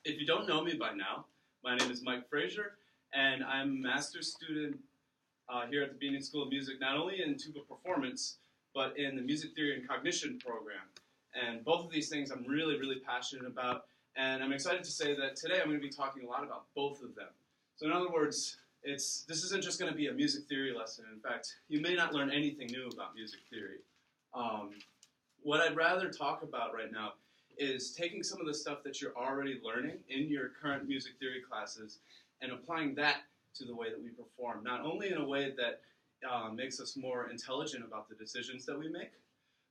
If you don't know me by now, my name is Mike Frazier, and I'm a master's student here at the Beanie School of Music, not only in tuba performance, but in the music theory and cognition program. And both of these things I'm really, really passionate about, and I'm excited to say that today I'm going to be talking a lot about both of them. So in other words, this isn't just going to be a music theory lesson. In fact, you may not learn anything new about music theory. What I'd rather talk about right now is taking some of the stuff that you're already learning in your current music theory classes and applying that to the way that we perform, not only in a way that makes us more intelligent about the decisions that we make,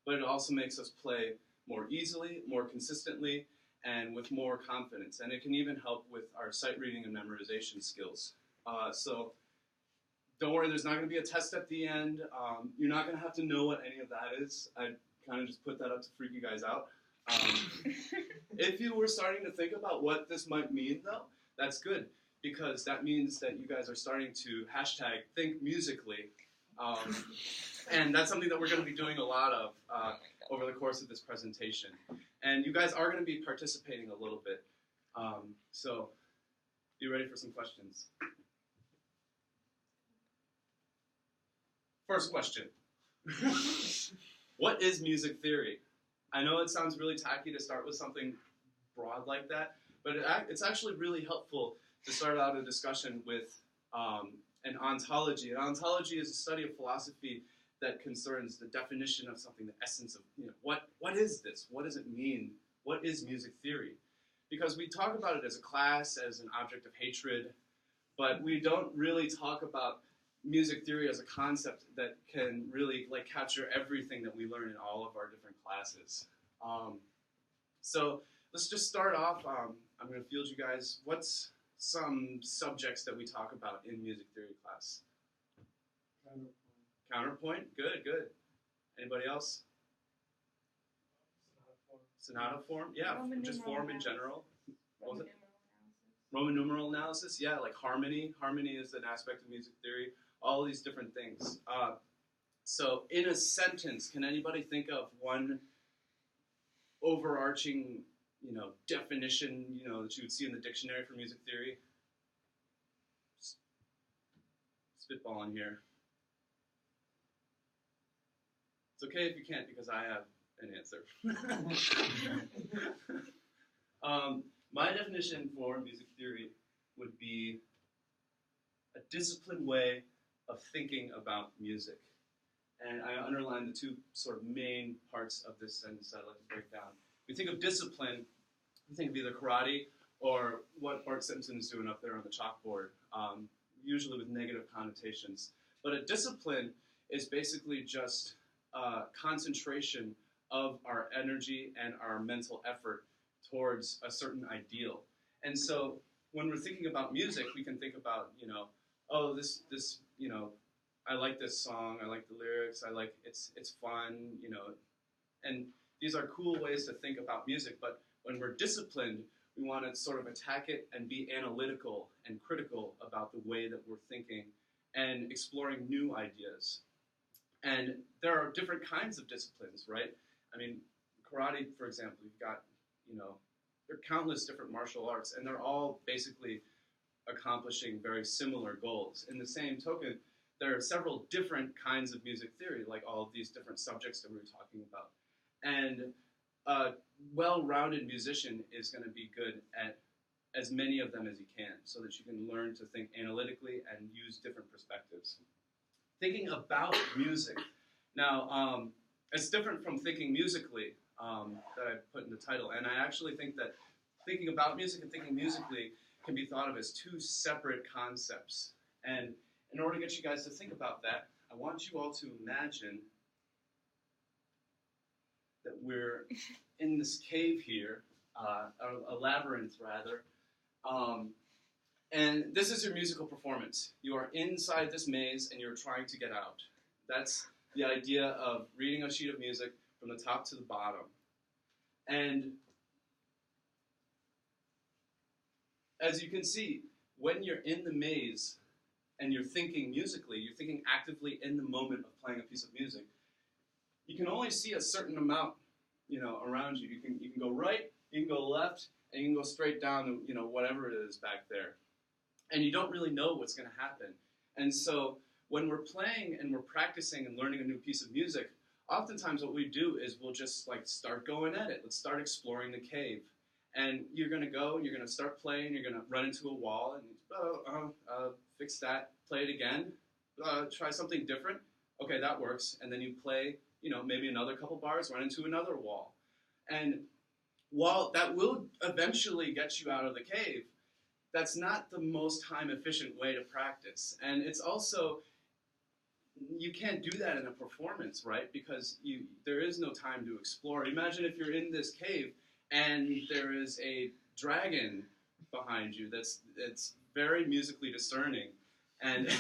but it also makes us play more easily, more consistently, and with more confidence. And it can even help with our sight reading and memorization skills. So don't worry, there's not going to be a test at the end. You're not going to have to know what any of that is. I kind of just put that up to freak you guys out. If you were starting to think about what this might mean, though, that's good, because that means that you guys are starting to hashtag think musically. And that's something that we're going to be doing a lot of over the course of this presentation. And you guys are going to be participating a little bit. So be ready for some questions. First question. What is music theory? I know it sounds really tacky to start with something broad like that, but it's actually really helpful to start out a discussion with an ontology. An ontology is a study of philosophy that concerns the definition of something, the essence of, what is this? What does it mean? What is music theory? Because we talk about it as a class, as an object of hatred, but we don't really talk about music theory as a concept that can really capture everything that we learn in all of our different classes. So let's just start off. I'm going to field you guys. What's some subjects that we talk about in music theory class? Counterpoint. Good, good. Anybody else? Sonata form. Yeah, just form in general. What was it? Roman numeral analysis. Yeah, like harmony. Harmony is an aspect of music theory. All these different things. So in a sentence, can anybody think of one overarching, definition, that you would see in the dictionary for music theory? Spitballing here. It's okay if you can't, because I have an answer. My definition for music theory would be a disciplined way of thinking about music. And I underline the two sort of main parts of this sentence that I'd like to break down. If you think of discipline, you think of either karate or what Bart Simpson is doing up there on the chalkboard, usually with negative connotations. But a discipline is basically just concentration of our energy and our mental effort towards a certain ideal. And so when we're thinking about music, we can think about, this, I like this song, I like the lyrics, it's fun, and these are cool ways to think about music. But when we're disciplined, we want to sort of attack it and be analytical and critical about the way that we're thinking and exploring new ideas. And there are different kinds of disciplines, right? I mean, karate, for example, you've got, there are countless different martial arts, and they're all basically accomplishing very similar goals. In the same token, there are several different kinds of music theory, like all of these different subjects that we were talking about. And a well-rounded musician is going to be good at as many of them as you can, so that you can learn to think analytically and use different perspectives. Thinking about music. Now, it's different from thinking musically that I put in the title. And I actually think that thinking about music and thinking musically can be thought of as two separate concepts. And in order to get you guys to think about that, I want you all to imagine that we're in this cave here, a labyrinth rather, and this is your musical performance. You are inside this maze and you're trying to get out. That's the idea of reading a sheet of music from the top to the bottom. And as you can see, when you're in the maze and you're thinking musically, you're thinking actively in the moment of playing a piece of music, you can only see a certain amount, around you. You can go right, you can go left, and you can go straight down to, you know, whatever it is back there. And you don't really know what's going to happen. And so when we're playing and we're practicing and learning a new piece of music, oftentimes what we do is we'll just like start going at it. Let's start exploring the cave. And you're going to go and you're going to start playing. You're going to run into a wall and fix that, play it again, try something different. Okay, that works. And then you play, you know, maybe another couple bars, run into another wall. And while that will eventually get you out of the cave, that's not the most time-efficient way to practice. And it's also, you can't do that in a performance, right? Because there is no time to explore. Imagine if you're in this cave and there is a dragon behind you that's very musically discerning. And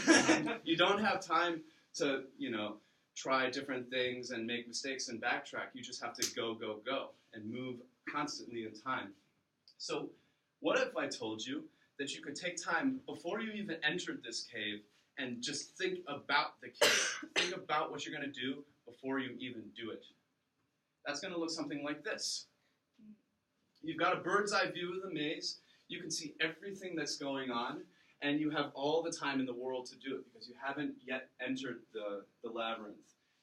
you don't have time to, you know, try different things and make mistakes and backtrack. You just have to go, go, go and move constantly in time. So what if I told you that you could take time before you even entered this cave and just think about the cave. Think about what you're going to do before you even do it. That's going to look something like this. You've got a bird's eye view of the maze. You can see everything that's going on, and you have all the time in the world to do it because you haven't yet entered the labyrinth.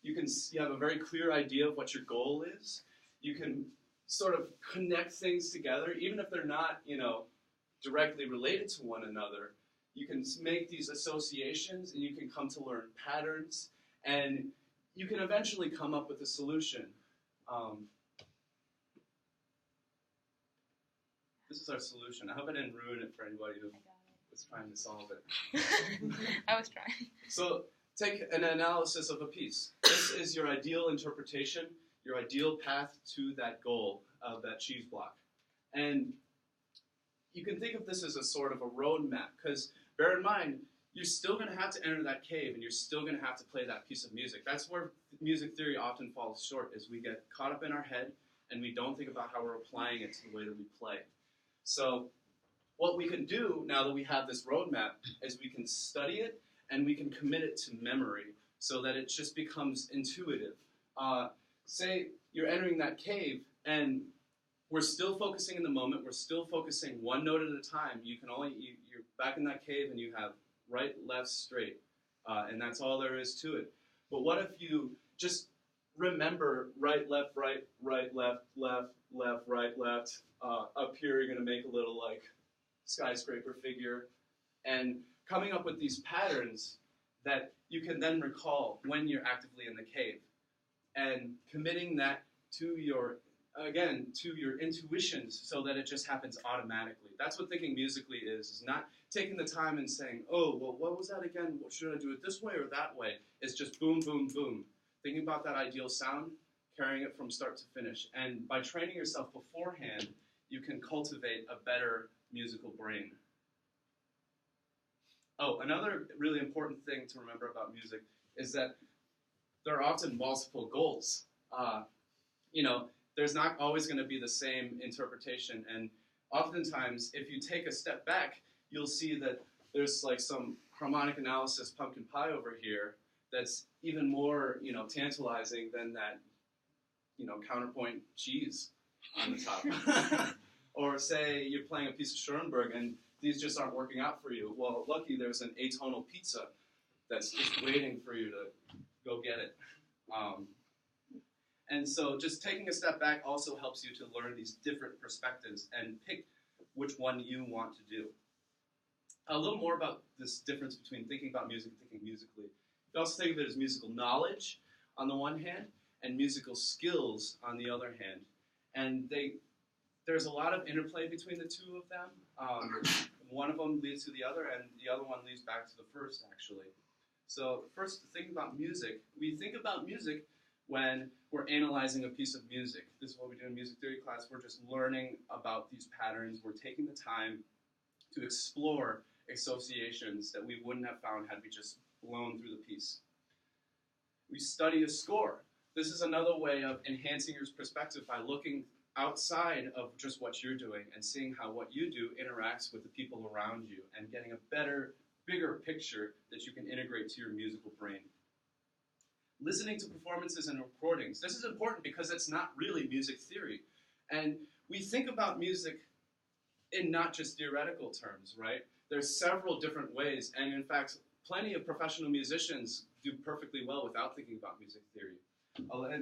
You have a very clear idea of what your goal is. You can sort of connect things together, even if they're not, you know, directly related to one another. You can make these associations, and you can come to learn patterns, and you can eventually come up with a solution. This is our solution. I hope I didn't ruin it for anybody who was trying to solve it. I was trying. So take an analysis of a piece. This is your ideal interpretation, your ideal path to that goal of that cheese block. And you can think of this as a sort of a roadmap, because bear in mind, you're still going to have to enter that cave, and you're still going to have to play that piece of music. That's where music theory often falls short, is we get caught up in our head, and we don't think about how we're applying it to the way that we play. So what we can do, now that we have this roadmap, is we can study it, and we can commit it to memory, so that it just becomes intuitive. Say you're entering that cave, and we're still focusing in the moment. We're still focusing one note at a time. You're back in that cave, and you have right, left, straight, and that's all there is to it. But what if you just remember right, left, right, right, left, left, left, right, left. Up here, you're going to make a little like skyscraper figure, and coming up with these patterns that you can then recall when you're actively in the cave, and committing that to your intuitions so that it just happens automatically. That's what thinking musically is not taking the time and saying, oh, well, what was that again? Should I do it this way or that way? It's just boom, boom, boom. Thinking about that ideal sound, carrying it from start to finish. And by training yourself beforehand, you can cultivate a better musical brain. Oh, another really important thing to remember about music is that there are often multiple goals. There's not always going to be the same interpretation, and oftentimes, if you take a step back, you'll see that there's like some harmonic analysis pumpkin pie over here that's even more, tantalizing than that, counterpoint cheese on the top. Or say you're playing a piece of Schoenberg and these just aren't working out for you. Well, lucky there's an atonal pizza that's just waiting for you to go get it. And so just taking a step back also helps you to learn these different perspectives and pick which one you want to do. A little more about this difference between thinking about music and thinking musically. You also think of it as musical knowledge on the one hand and musical skills on the other hand. And there's a lot of interplay between the two of them. One of them leads to the other, and the other one leads back to the first, actually. So first, think about music. We think about music when we're analyzing a piece of music. This is what we do in music theory class. We're just learning about these patterns. We're taking the time to explore associations that we wouldn't have found had we just blown through the piece. We study a score. This is another way of enhancing your perspective by looking outside of just what you're doing and seeing how what you do interacts with the people around you and getting a better, bigger picture that you can integrate to your musical brain. Listening to performances and recordings. This is important because it's not really music theory. And we think about music in not just theoretical terms, right? There's several different ways, and in fact, plenty of professional musicians do perfectly well without thinking about music theory.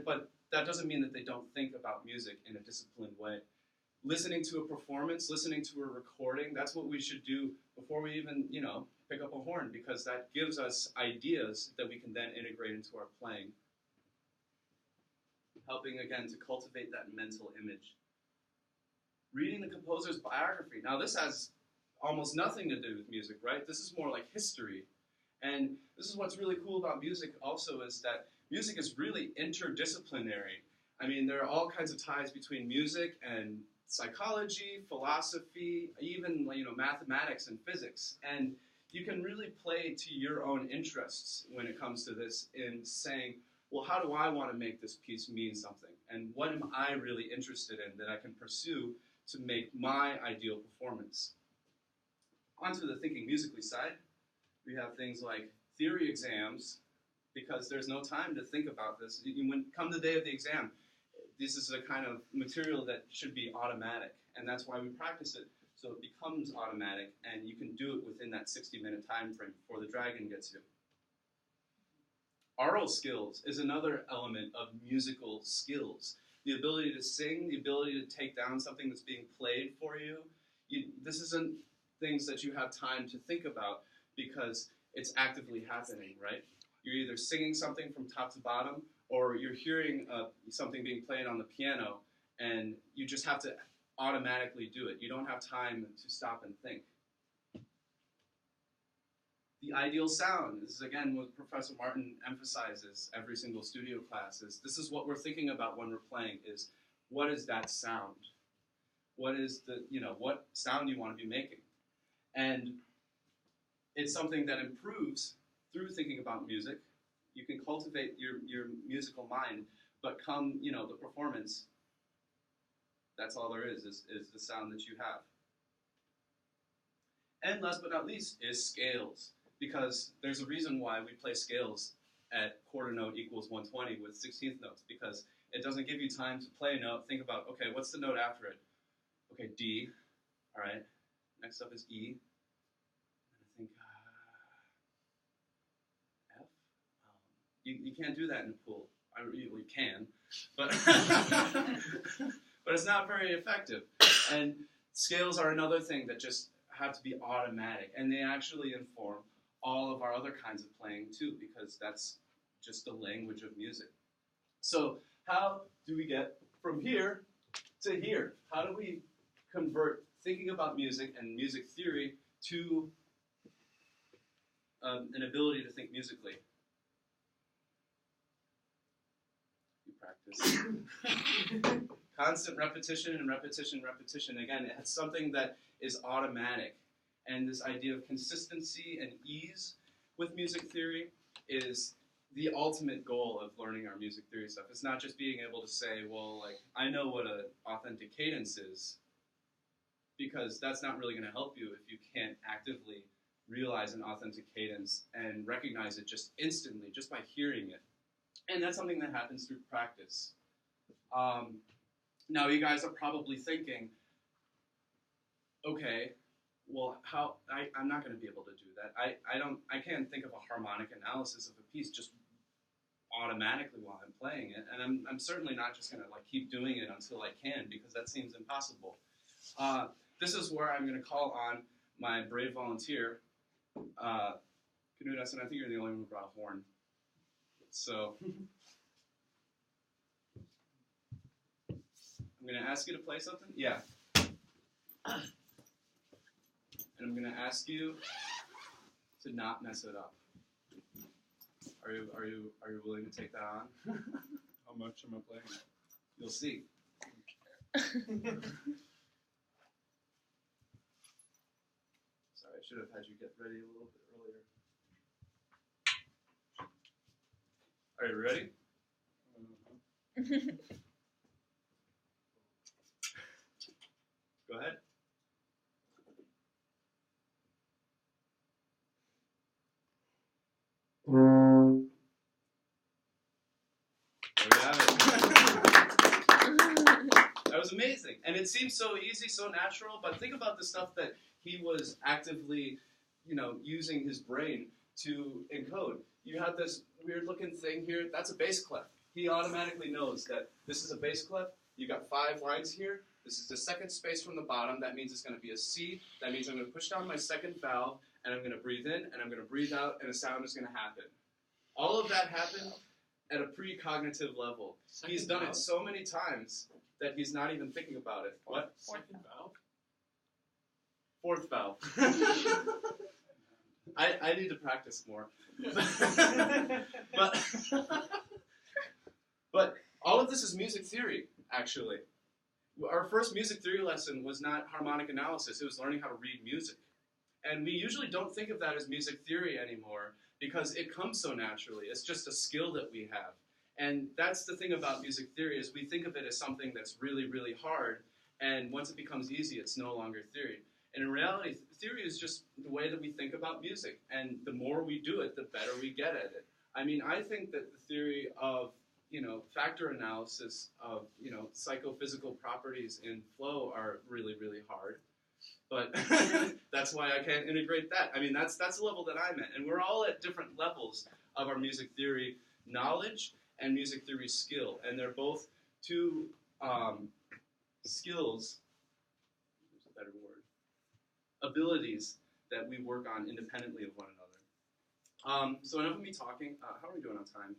But that doesn't mean that they don't think about music in a disciplined way. Listening to a performance, listening to a recording, that's what we should do before we even, pick up a horn, because that gives us ideas that we can then integrate into our playing. Helping, again, to cultivate that mental image. Reading the composer's biography. Now, this has almost nothing to do with music, right? This is more like history. And this is what's really cool about music also, is that music is really interdisciplinary. I mean, there are all kinds of ties between music and psychology, philosophy, even mathematics and physics. And you can really play to your own interests when it comes to this in saying, well, how do I want to make this piece mean something? And what am I really interested in that I can pursue to make my ideal performance? Onto the thinking musically side, we have things like theory exams, because there's no time to think about this. When come the day of the exam, this is a kind of material that should be automatic, and that's why we practice it, so it becomes automatic, and you can do it within that 60-minute time frame before the dragon gets you. Aural skills is another element of musical skills. The ability to sing, the ability to take down something that's being played for you. This isn't things that you have time to think about because it's actively happening, right? You're either singing something from top to bottom, or you're hearing something being played on the piano, and you just have to automatically do it. You don't have time to stop and think. The ideal sound, this is again what Professor Martin emphasizes every single studio class, is this is what we're thinking about when we're playing, is what is that sound? What is the, what sound you want to be making? And it's something that improves through thinking about music. You can cultivate your musical mind, but come, the performance, that's all there is the sound that you have. And last but not least is scales, because there's a reason why we play scales at quarter note equals 120 with 16th notes, because it doesn't give you time to play a note, think about, okay, what's the note after it? Okay, D, all right, next up is E, and I think F. You can't do that in a pool. You can, but but it's not very effective. And scales are another thing that just have to be automatic, and they actually inform all of our other kinds of playing too, because that's just the language of music. So how do we get from here to here? How do we convert thinking about music and music theory to an ability to think musically? You practice. Constant repetition and repetition and repetition. Again, it's something that is automatic. And this idea of consistency and ease with music theory is the ultimate goal of learning our music theory stuff. It's not just being able to say, well, like, I know what an authentic cadence is, because that's not really going to help you if you can't actively realize an authentic cadence and recognize it just instantly, just by hearing it. And that's something that happens through practice. Now, you guys are probably thinking, okay, well, I'm not going to be able to do that. I can't think of a harmonic analysis of a piece just automatically while I'm playing it, and I'm certainly not just going to keep doing it until I can, because that seems impossible. This is where I'm going to call on my brave volunteer, Knut Essen. I think you're the only one who brought a horn. So I'm going to ask you to play something. Yeah. And I'm going to ask you to not mess it up. Are you willing to take that on? How much am I playing? You'll see. Sorry, I should have had you get ready a little bit earlier. Are you ready? Go ahead. There we have it. That was amazing. And it seems so easy, so natural, but think about the stuff that he was actively, using his brain to encode. You have this weird looking thing here, that's a bass clef. He automatically knows that this is a bass clef. You got 5 lines here. This is the second space from the bottom. That means it's going to be a C. That means I'm going to push down my second valve, and I'm going to breathe in, and I'm going to breathe out, and a sound is going to happen. All of that happened at a precognitive level. He's done it so many times that he's not even thinking about it. What? Second valve? Fourth valve. I need to practice more. But all of this is music theory, actually. Our first music theory lesson was not harmonic analysis, it was learning how to read music. And we usually don't think of that as music theory anymore because it comes so naturally. It's just a skill that we have. And that's the thing about music theory is we think of it as something that's really, really hard, and once it becomes easy, it's no longer theory. And in reality, theory is just the way that we think about music, and the more we do it, the better we get at it. I mean, I think that the theory of factor analysis of, psychophysical properties in flow are really, really hard. But that's why I can't integrate that. I mean, that's the level that I'm at. And we're all at different levels of our music theory knowledge and music theory skill. And they're both two skills, there's a better word, abilities that we work on independently of one another. So enough of me talking. How are we doing on time?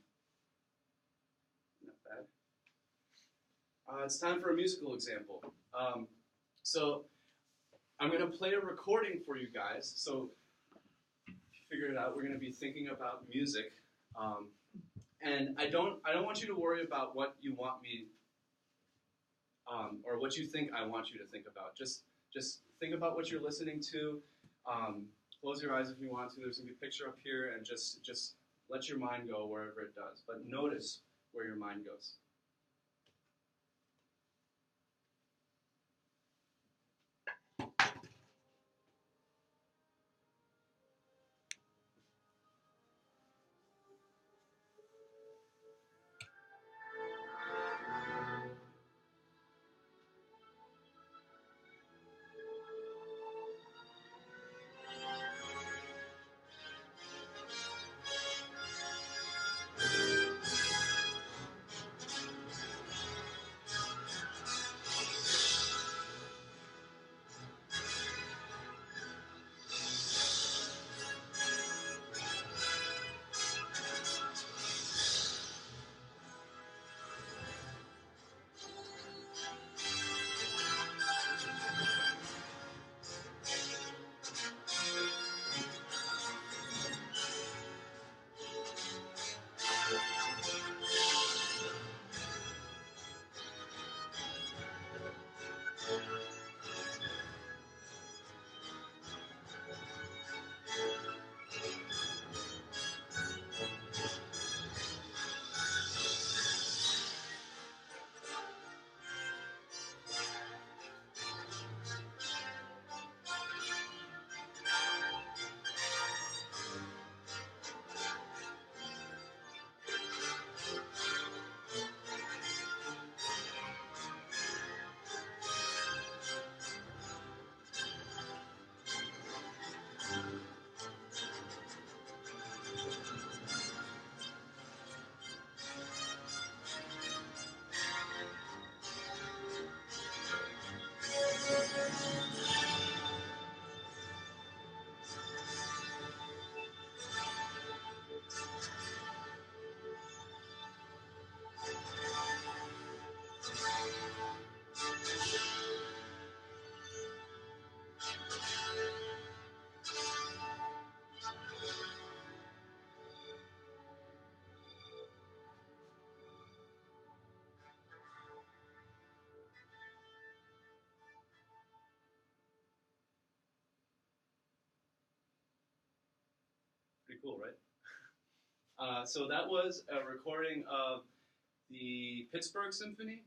Not bad. It's time for a musical example. So I'm going to play a recording for you guys. So figure it out. We're going to be thinking about music. And I don't want you to worry about what you want me or what you think I want you to think about. Just think about what you're listening to. Close your eyes if you want to. There's going to be a picture up here, and just let your mind go wherever it does. But notice where your mind goes. Pretty cool, right? So that was a recording of the Pittsburgh Symphony,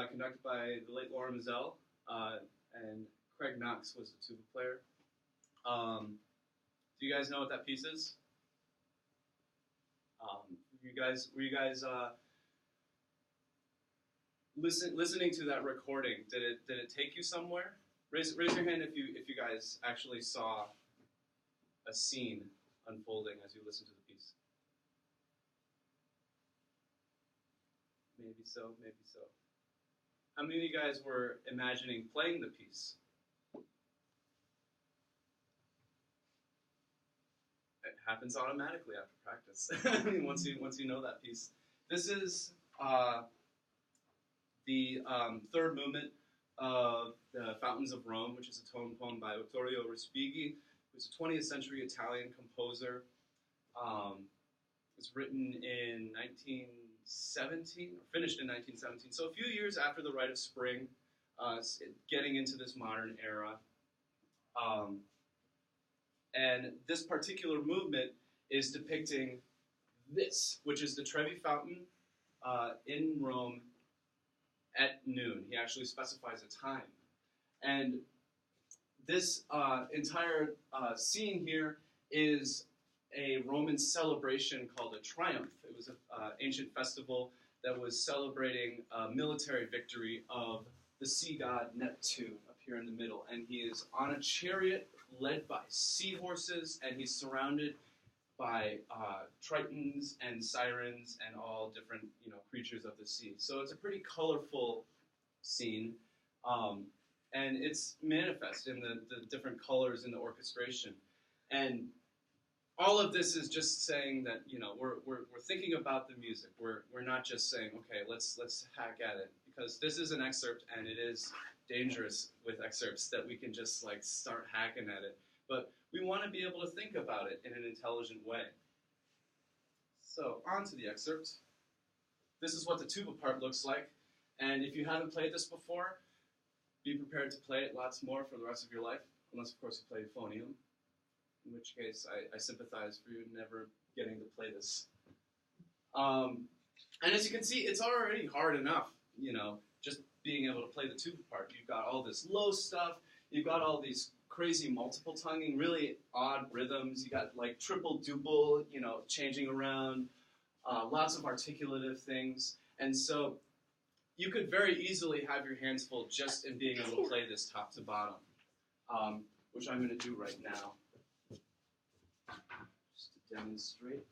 conducted by the late Laura Mizell, and Craig Knox was the tuba player. Do you guys know what that piece is? Were you guys listening to that recording, did it take you somewhere? Raise your hand if you guys actually saw a scene unfolding as you listened to the piece. Maybe so, maybe so. How many of you guys were imagining playing the piece? It happens automatically after practice. I mean, once you know that piece. This is the third movement of the Fountains of Rome, which is a tone poem by Vittorio Respighi, who's a 20th century Italian composer. It was written in 1917, or finished in 1917. So a few years after the Rite of Spring, getting into this modern era. And this particular movement is depicting this, which is the Trevi Fountain in Rome at noon. He actually specifies a time. And this entire scene here is a Roman celebration called a triumph. It was an ancient festival that was celebrating a military victory of the sea god Neptune up here in the middle. And he is on a chariot led by seahorses, and he's surrounded by tritons and sirens and all different creatures of the sea. So it's a pretty colorful scene, and it's manifest in the different colors in the orchestration. And all of this is just saying that we're thinking about the music. We're not just saying, okay, let's hack at it, because this is an excerpt, and it is dangerous with excerpts that we can just start hacking at it. But we want to be able to think about it in an intelligent way. So on to the excerpt. This is what the tuba part looks like. And if you haven't played this before, be prepared to play it lots more for the rest of your life, unless of course you play euphonium, in which case I sympathize for you never getting to play this. And as you can see, it's already hard enough, just being able to play the tuba part. You've got all this low stuff, you've got all these crazy multiple tonguing, really odd rhythms, you got triple duple, changing around, lots of articulative things, and so you could very easily have your hands full just in being able to play this top to bottom, which I'm going to do right now, just to demonstrate.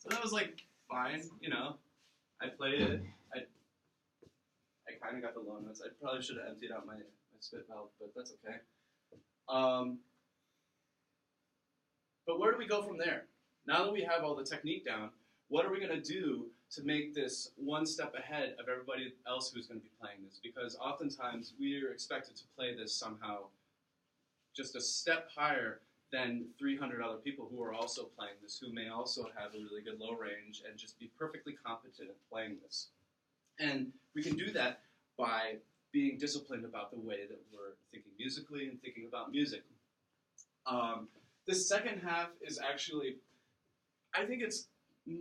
So that was fine, I played it. I kind of got the low notes. I probably should have emptied out my spit valve, but that's okay. But where do we go from there? Now that we have all the technique down, what are we going to do to make this one step ahead of everybody else who's going to be playing this? Because oftentimes we're expected to play this somehow just a step higher than 300 other people who are also playing this, who may also have a really good low range and just be perfectly competent at playing this. And we can do that by being disciplined about the way that we're thinking musically and thinking about music. This second half is actually, I think it's a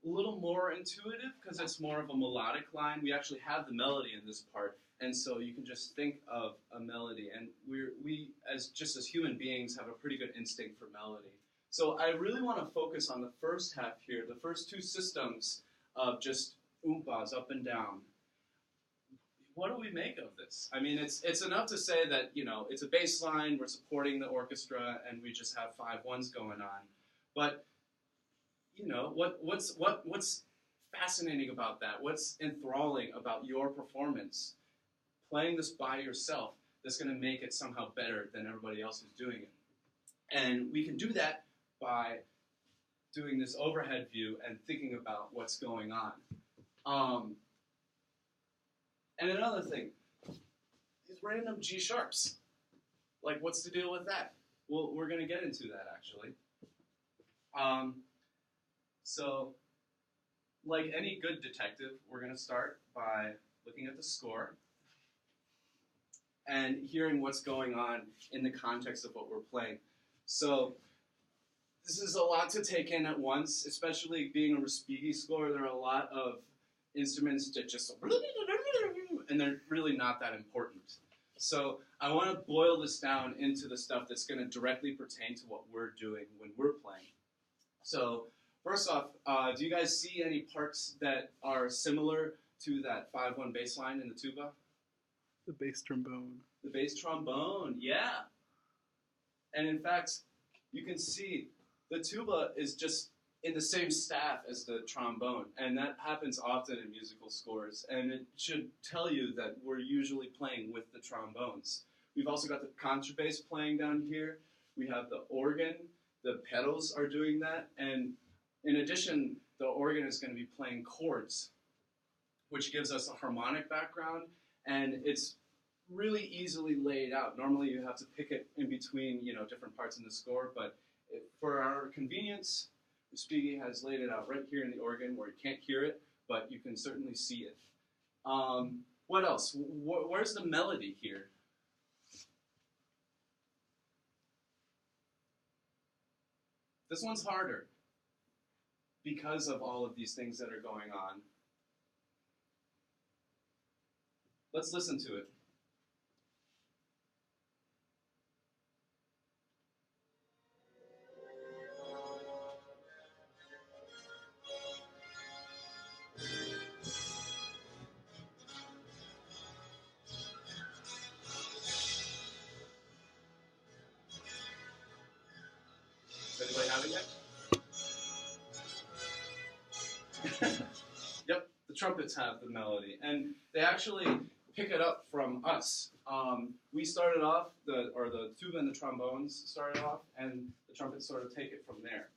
little more intuitive because it's more of a melodic line. We actually have the melody in this part, and so you can just think of a melody. And we as human beings have a pretty good instinct for melody. So I really want to focus on the first half here, the first two systems of just oompas up and down. What do we make of this? I mean, it's enough to say that, it's a bass line, we're supporting the orchestra, and we just have 5 ones going on. But, what's fascinating about that? What's enthralling about your performance? Playing this by yourself that's going to make it somehow better than everybody else who's doing it. And we can do that by doing this overhead view and thinking about what's going on. And another thing, these random G sharps. Like, what's the deal with that? Well, we're going to get into that, actually. So, like any good detective, we're going to start by looking at the score and hearing what's going on in the context of what we're playing. So, this is a lot to take in at once, especially being a Respighi score. There are a lot of instruments that just, and they're really not that important. So I want to boil this down into the stuff that's going to directly pertain to what we're doing when we're playing. So first off, do you guys see any parts that are similar to that 5/1 bass line in the tuba? The bass trombone. The bass trombone, yeah. And in fact, you can see the tuba is just in the same staff as the trombone, and that happens often in musical scores, and it should tell you that we're usually playing with the trombones. We've also got the contrabass playing down here. We have the organ. The pedals are doing that, and in addition, the organ is going to be playing chords, which gives us a harmonic background, and it's really easily laid out. Normally you have to pick it in between, different parts in the score, but for our convenience, Respighi has laid it out right here in the organ where you can't hear it, but you can certainly see it. What else? Where's the melody here? This one's harder because of all of these things that are going on. Let's listen to it. Does anybody have it yet? Yep, the trumpets have the melody, and they actually pick it up from us. We started off, the tuba and the trombones started off, and the trumpets sort of take it from there.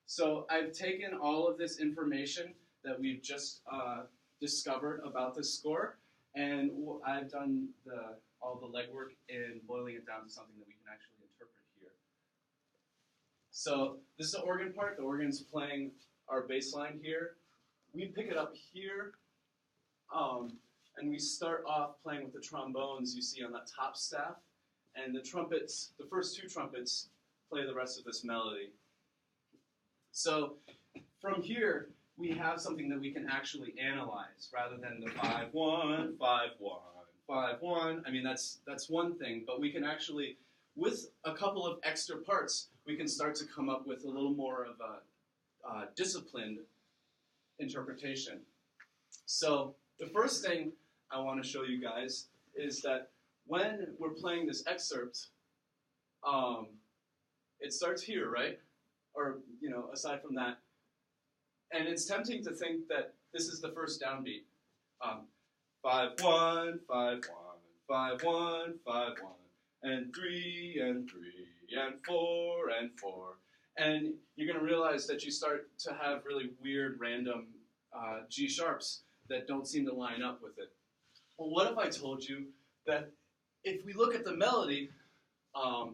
So I've taken all of this information that we've just discovered about this score, and I've done all the legwork in boiling it down to something that we can actually interpret here. So this is the organ part. The organ's playing our bass line here. We pick it up here, and we start off playing with the trombones you see on that top staff, and the trumpets, the first two trumpets, play the rest of this melody. So from here, we have something that we can actually analyze rather than the 5/1, 5/1, 5/1. I mean, that's one thing, but we can actually, with a couple of extra parts, we can start to come up with a little more of a disciplined interpretation. So the first thing I want to show you guys is that when we're playing this excerpt, it starts here, right? Or, aside from that. And it's tempting to think that this is the first downbeat. 5/1, 5/1, 5/1, 5/1, and 3, and 3, and 4, and 4. And you're going to realize that you start to have really weird, random G sharps that don't seem to line up with it. Well, what if I told you that if we look at the melody, da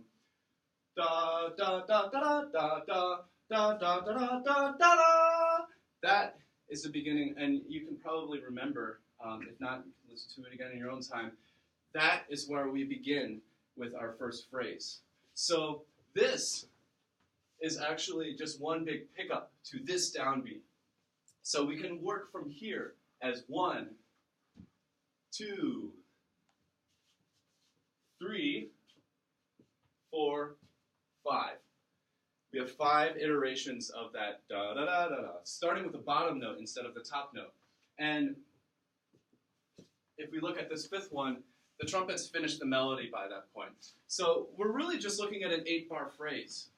da da da da da da da da da da da, that is the beginning, and you can probably remember, if not, you can listen to it again in your own time. That is where we begin with our first phrase. So this is actually just one big pickup to this downbeat. So we can work from here as 1, 2, 3, 4, 5. We have 5 iterations of that da da da da da, starting with the bottom note instead of the top note. And if we look at this 5th one, the trumpets finish the melody by that point. So we're really just looking at an 8-bar phrase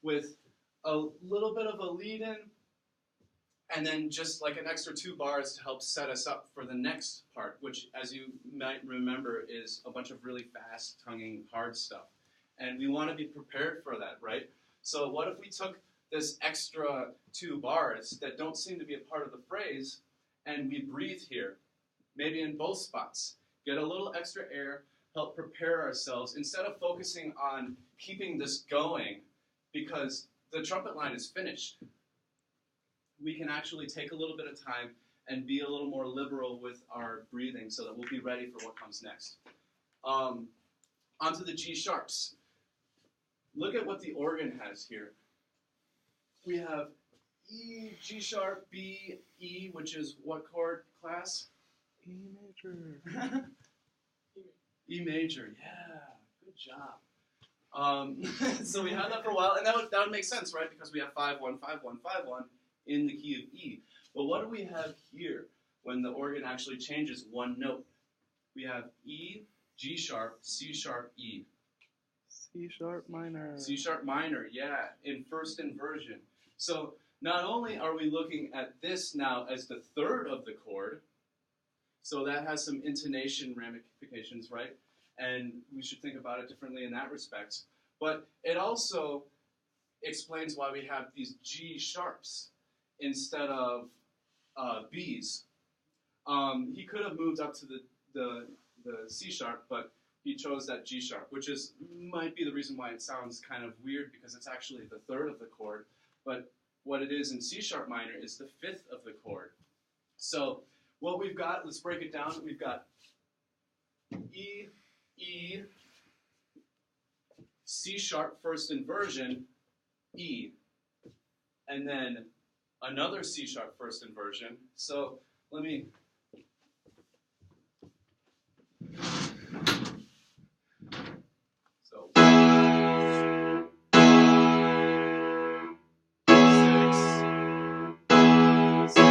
with a little bit of a lead-in, And then just like an extra 2 bars to help set us up for the next part, which, as you might remember, is a bunch of really fast, tonguing, hard stuff. And we want to be prepared for that, right? So what if we took this extra 2 bars that don't seem to be a part of the phrase, and we breathe here, maybe in both spots, get a little extra air, help prepare ourselves, instead of focusing on keeping this going, because the trumpet line is finished. We can actually take a little bit of time and be a little more liberal with our breathing so that we'll be ready for what comes next. Onto the G sharps. Look at what the organ has here. We have E, G sharp, B, E, which is what chord class? E major. E major, yeah, good job. So we had that for a while, and that would make sense, right? Because we have 5, 1, 5, 1, 5, 1 in the key of E. But what do we have here when the organ actually changes one note? We have E, G sharp, C sharp, E. C sharp minor. C sharp minor, yeah, in first inversion. So not only are we looking at this now as the third of the chord, so that has some intonation ramifications, right? And we should think about it differently in that respect. But it also explains why we have these G sharps instead of Bs. He could have moved up to the C sharp, but he chose that G sharp, which might be the reason why it sounds kind of weird, because it's actually the third of the chord. But what it is in C sharp minor is the fifth of the chord. So what we've got, let's break it down. We've got E, E, C sharp first inversion, E, and then another C sharp first inversion. So let me. So 6, 6.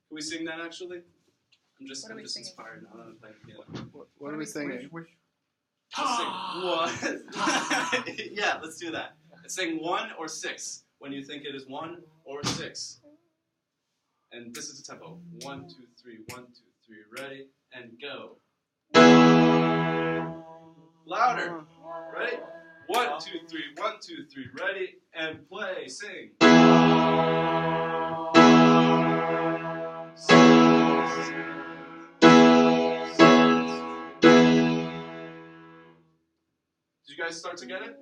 Can we sing that actually? I'm just inspired now that I'm playing piano. What are we singing? Let's sing 1. Yeah, let's do that. Let's sing 1 or 6 when you think it is 1 or 6. And this is the tempo. 1, 2, 3, 1, 2, 3, ready, and go. Louder. Ready? 1, 2, 3, 1, 2, 3, ready, and play, sing. Did you guys start to get it?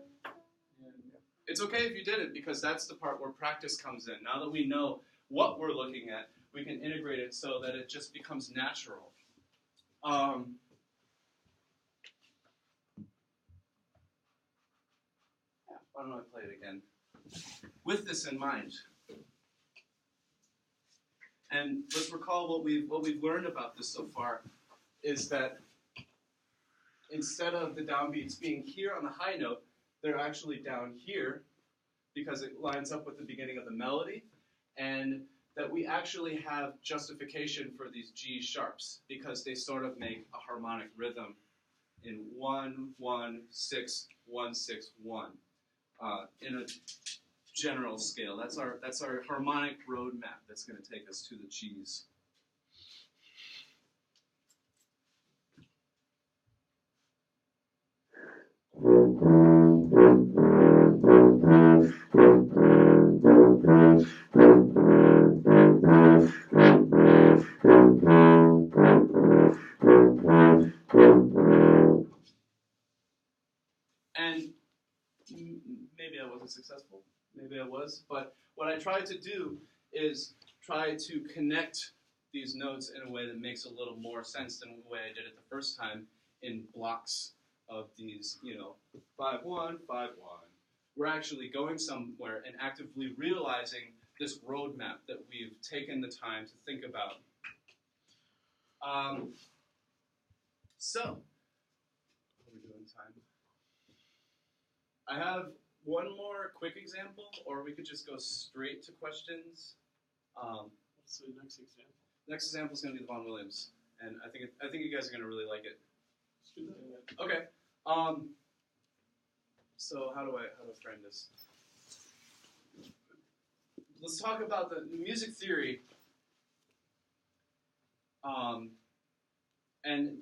It's okay if you didn't, because that's the part where practice comes in. Now that we know what we're looking at, we can integrate it so that it just becomes natural. Yeah, why don't I play it again? With this in mind. And let's recall what we've learned about this so far is that instead of the downbeats being here on the high note, they're actually down here because it lines up with the beginning of the melody, and that we actually have justification for these G sharps because they sort of make a harmonic rhythm in 1, 1, 6, 1, 6, 1 in a general scale. That's our harmonic roadmap that's going to take us to the G's. And maybe I wasn't successful, maybe I was, but what I tried to do is try to connect these notes in a way that makes a little more sense than the way I did it the first time in blocks of these, 5, 1, 5, 1. We're actually going somewhere and actively realizing this roadmap that we've taken the time to think about. So, what are we doing time? I have one more quick example, or we could just go straight to questions. What's the next example? Next example is going to be the Vaughan Williams, and I think you guys are going to really like it. Let's do that. Okay. So how do I frame this? let's talk about the music theory. And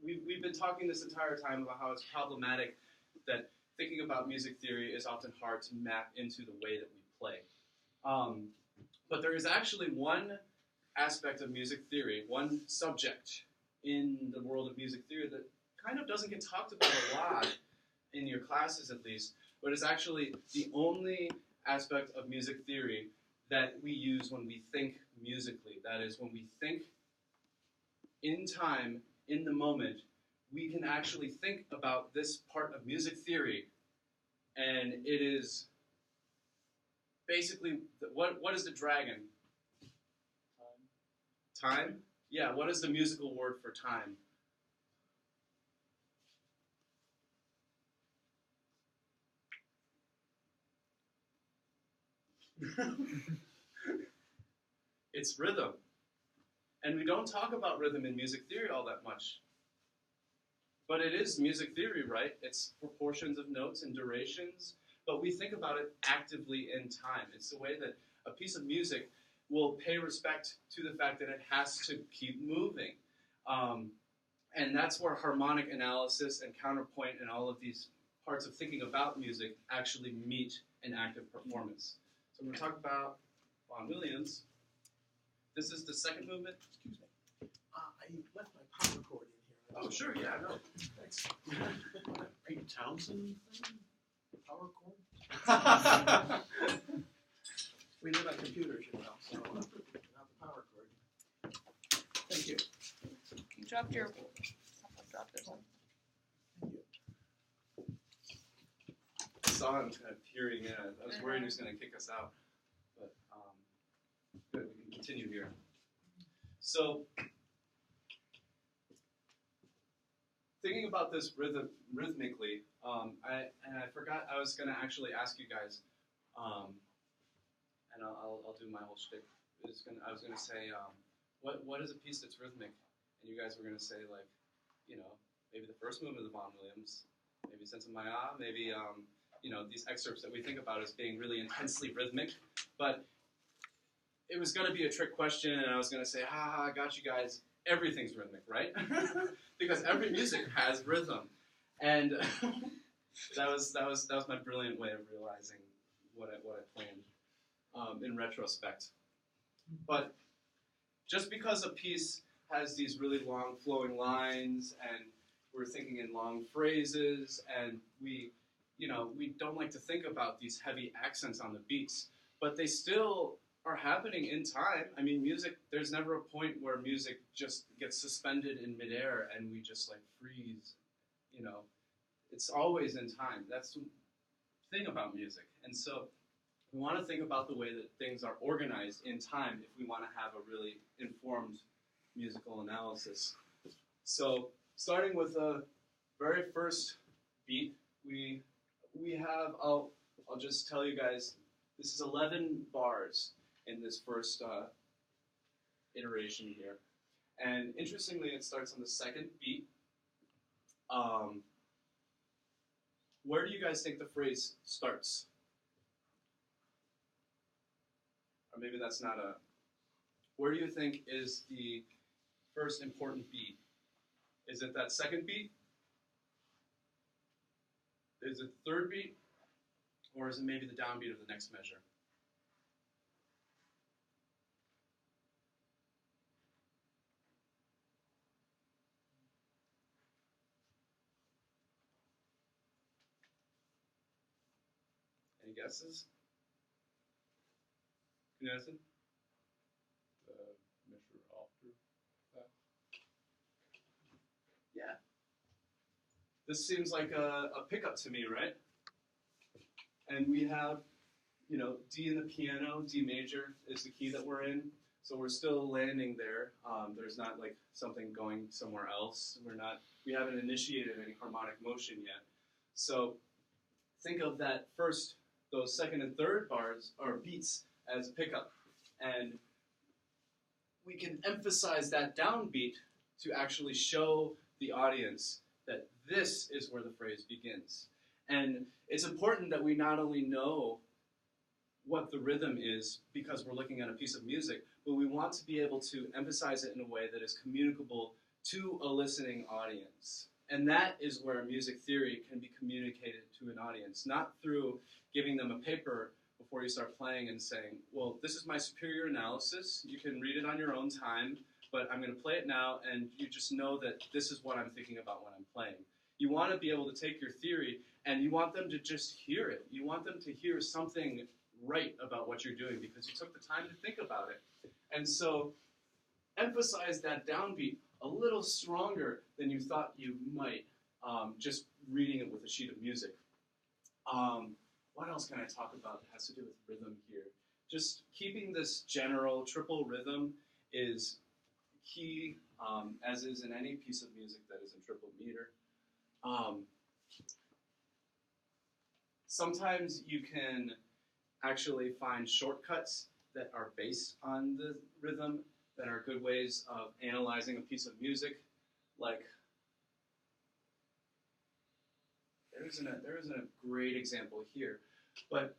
we've been talking this entire time about how it's problematic that thinking about music theory is often hard to map into the way that we play. But there is actually one aspect of music theory, one subject in the world of music theory that kind of doesn't get talked about a lot, in your classes at least, but it's actually the only aspect of music theory that we use when we think musically. That is, when we think in time, in the moment, we can actually think about this part of music theory, and it is basically, what is the dragon? Time? Yeah, what is the musical word for time? It's rhythm. And we don't talk about rhythm in music theory all that much. But it is music theory, right? It's proportions of notes and durations, but we think about it actively in time. It's the way that a piece of music will pay respect to the fact that it has to keep moving. And that's where harmonic analysis and counterpoint and all of these parts of thinking about music actually meet an active performance. So we're going to talk about Vaughan Williams. This is the second movement. Excuse me. I left my power cord in here. Oh, sure, yeah, no. Thanks. Pete Townsend thing? Power cord? We live on computers, you know, so not the power cord. Thank you. You dropped your. Someone dropped their something. Thank you. I saw him kind of peering in. I was worried he was going to kick us out. But good, we can continue here. So, thinking about this rhythmically, I forgot I was going to actually ask you guys, and I'll do my whole shtick. I was going to say, what is a piece that's rhythmic? And you guys were going to say, like, you know, maybe the first movement of the Vaughan Williams, maybe Sense of Maya, maybe, you know, these excerpts that we think about as being really intensely rhythmic. But it was going to be a trick question, and I was going to say, I got you guys. Everything's rhythmic, right? Because every music has rhythm. And that was my brilliant way of realizing what I planned in retrospect. But just because a piece has these really long flowing lines, and we're thinking in long phrases, and we don't like to think about these heavy accents on the beats, but they still are happening in time. I mean, music, there's never a point where music just gets suspended in midair and we just like freeze, you know. It's always in time. That's the thing about music. And so we want to think about the way that things are organized in time if we want to have a really informed musical analysis. So starting with the very first beat, we have, I'll just tell you guys, this is 11 bars in this first iteration here. And interestingly, it starts on the second beat. Where do you guys think the phrase starts? Or maybe that's not a... Where do you think is the first important beat? Is it that second beat? Is it the third beat? Or is it maybe the downbeat of the next measure? Any guesses? Madison? Measure after that. Yeah. This seems like a pickup to me, right? And we have, you know, D in the piano, D major is the key that we're in. So we're still landing there. There's not like something going somewhere else. We haven't initiated any harmonic motion yet. So think of that first, those second and third bars or beats as a pickup. And we can emphasize that downbeat to actually show the audience that this is where the phrase begins. And it's important that we not only know what the rhythm is because we're looking at a piece of music, but we want to be able to emphasize it in a way that is communicable to a listening audience. And that is where music theory can be communicated to an audience, not through giving them a paper before you start playing and saying, well, this is my superior analysis, you can read it on your own time, but I'm going to play it now, and you just know that this is what I'm thinking about when I'm playing. You want to be able to take your theory, and you want them to just hear it. You want them to hear something right about what you're doing because you took the time to think about it. And so emphasize that downbeat a little stronger than you thought you might, just reading it with a sheet of music. What else can I talk about that has to do with rhythm here? Just keeping this general triple rhythm is key, as is in any piece of music that is in triple meter. Sometimes you can actually find shortcuts that are based on the rhythm that are good ways of analyzing a piece of music. Like, there isn't a great example here, but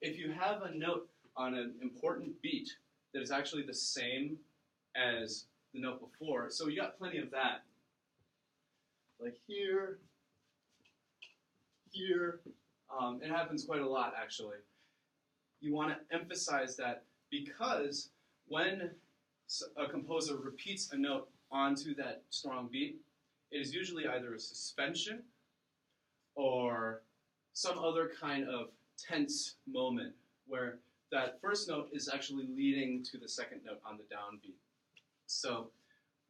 if you have a note on an important beat that is actually the same as the note before, so you got plenty of that. Like here, here, it happens quite a lot actually. You want to emphasize that because when a composer repeats a note onto that strong beat, it is usually either a suspension or some other kind of tense moment where that first note is actually leading to the second note on the downbeat. So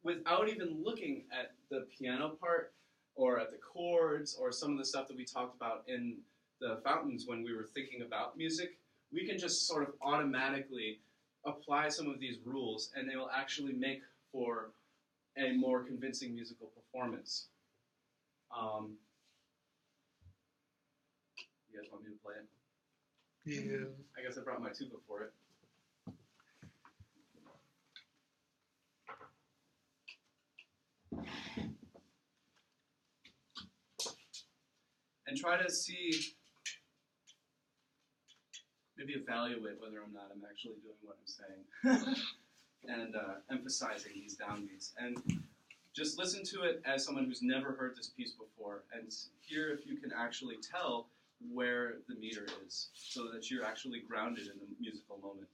without even looking at the piano part or at the chords or some of the stuff that we talked about in the fountains when we were thinking about music, we can just sort of automatically apply some of these rules and they will actually make for a more convincing musical performance. You guys want me to play it? Yeah. I guess I brought my tuba for it. And try to see, maybe evaluate whether or not I'm actually doing what I'm saying. And emphasizing these downbeats. And just listen to it as someone who's never heard this piece before and hear if you can actually tell where the meter is so that you're actually grounded in the musical moment.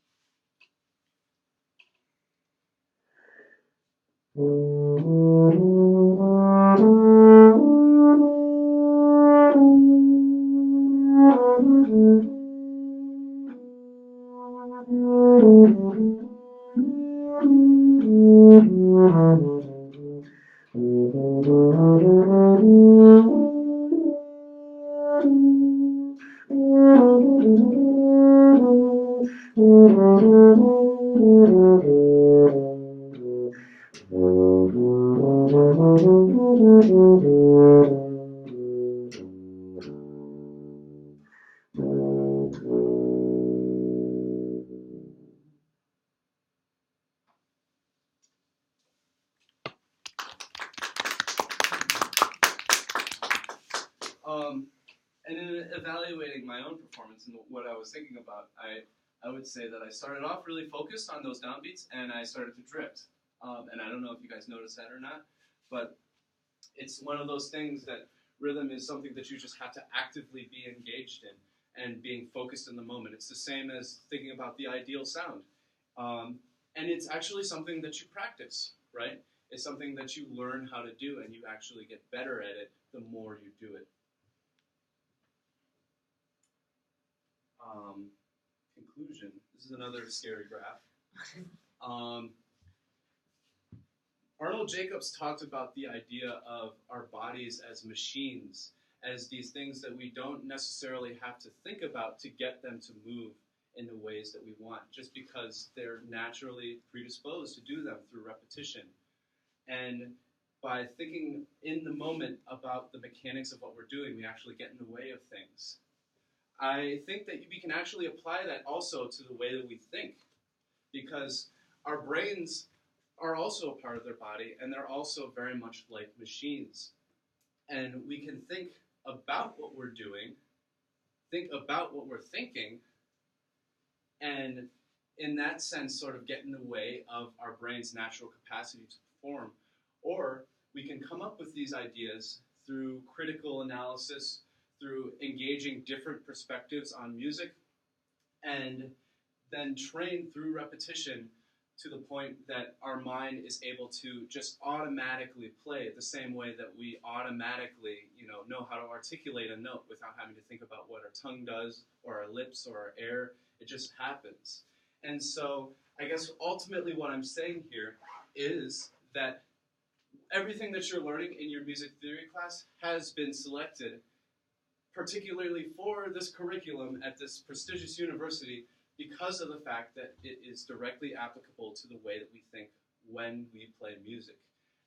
And in evaluating my own performance and what I was thinking about, I would say that I started off really focused on those downbeats and I started to drift. And I don't know if you guys noticed that or not, but it's one of those things that rhythm is something that you just have to actively be engaged in and being focused in the moment. It's the same as thinking about the ideal sound. And it's actually something that you practice, right? It's something that you learn how to do and you actually get better at it the more you do it. Conclusion. This is another scary graph. Arnold Jacobs talked about the idea of our bodies as machines, as these things that we don't necessarily have to think about to get them to move in the ways that we want, just because they're naturally predisposed to do them through repetition. And by thinking in the moment about the mechanics of what we're doing, we actually get in the way of things. I think that we can actually apply that also to the way that we think, because our brains are also a part of their body, and they're also very much like machines. And we can think about what we're doing, think about what we're thinking, and in that sense sort of get in the way of our brain's natural capacity to perform. Or we can come up with these ideas through critical analysis, through engaging different perspectives on music, and then train through repetition to the point that our mind is able to just automatically play the same way that we automatically, know how to articulate a note without having to think about what our tongue does or our lips or our air. It just happens. And so I guess ultimately what I'm saying here is that everything that you're learning in your music theory class has been selected particularly for this curriculum at this prestigious university because of the fact that it is directly applicable to the way that we think when we play music.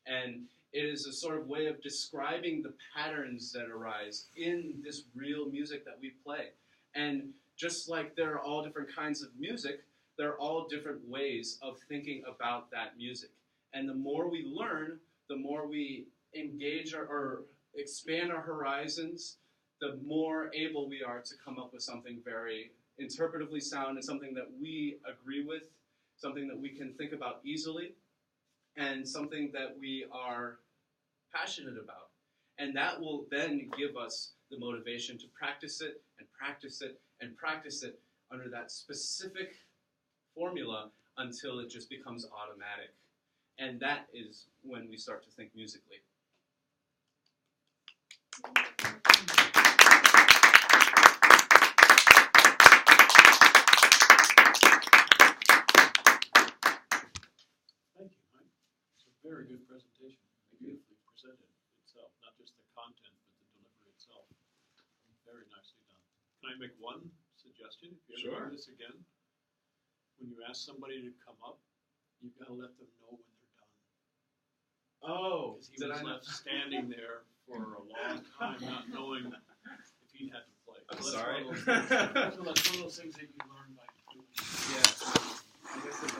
And it is a sort of way of describing the patterns that arise in this real music that we play. And just like there are all different kinds of music, there are all different ways of thinking about that music. And the more we learn, the more we engage or expand our horizons, the more able we are to come up with something very interpretively sound and something that we agree with, something that we can think about easily, and something that we are passionate about. And that will then give us the motivation to practice it and practice it and practice it under that specific formula until it just becomes automatic. And that is when we start to think musically. Thank you, Mike. It's a very good presentation, beautifully presented itself, not just the content, but the delivery itself. Very nicely done. Can I make one suggestion? If you ever Sure. do this again, when you ask somebody to come up, you've got to let them know when they're done. Oh, Because he was left standing there for a long time, not knowing if he had to play. I'm So sorry. That's one of those things that you learn by doing. Yeah, I guess it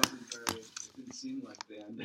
didn't seem like the end.